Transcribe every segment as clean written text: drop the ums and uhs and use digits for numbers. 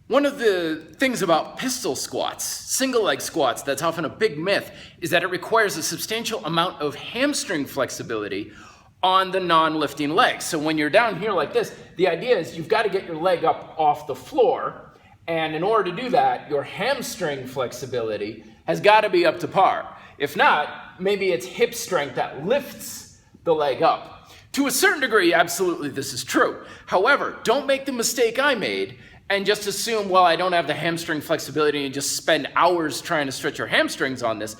One of the things about pistol squats, single leg squats, that's often a big myth, is that it requires a substantial amount of hamstring flexibility on the non-lifting leg. So when you're down here like this, the idea is you've got to get your leg up off the floor, and in order to do that, your hamstring flexibility has got to be up to par. If not, maybe it's hip strength that lifts the leg up. To a certain degree, absolutely this is true. However, don't make the mistake I made and just assume, well, I don't have the hamstring flexibility and just spend hours trying to stretch your hamstrings on this.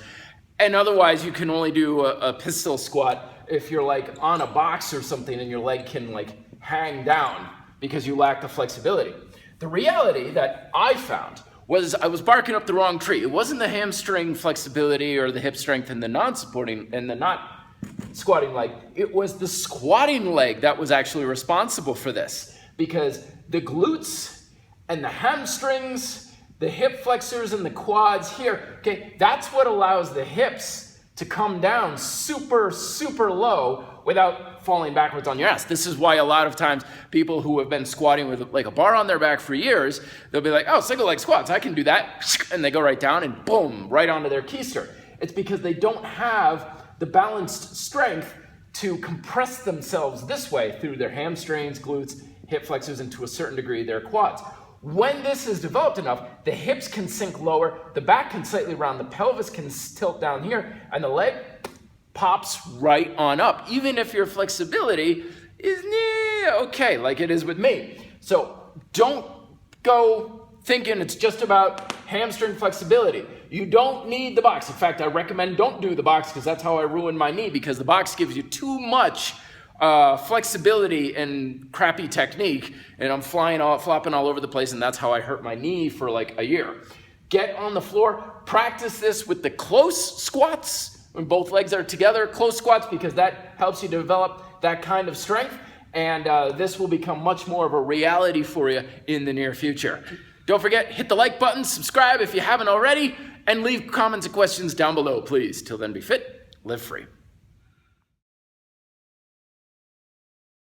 And otherwise, you can only do a pistol squat if you're like on a box or something and your leg can like hang down because you lack the flexibility. The reality that I found was I was barking up the wrong tree. It wasn't the hamstring flexibility or the hip strength and the non-supporting and the not squatting leg. It was the squatting leg that was actually responsible for this, because the glutes and the hamstrings, the hip flexors and the quads here, okay, that's what allows the hips to come down super, super low without falling backwards on your ass. This is why a lot of times people who have been squatting with like a bar on their back for years, they'll be like, oh, single leg squats, I can do that. And they go right down and boom, right onto their keister. It's because they don't have the balanced strength to compress themselves this way through their hamstrings, glutes, hip flexors, and to a certain degree their quads. When this is developed enough, the hips can sink lower, the back can slightly round, the pelvis can tilt down here, and the leg pops right on up, even if your flexibility is okay, like it is with me. So don't go thinking it's just about hamstring flexibility. You don't need the box. In fact, I recommend don't do the box, because that's how I ruined my knee, because the box gives you too much flexibility and crappy technique, and I'm flopping all over the place, and that's how I hurt my knee for like a year. Get on the floor, practice this with the close squats when both legs are together, close squats, because that helps you develop that kind of strength, and this will become much more of a reality for you in the near future. Don't forget, hit the like button, subscribe if you haven't already, and leave comments and questions down below, please. Till then, be fit, live free.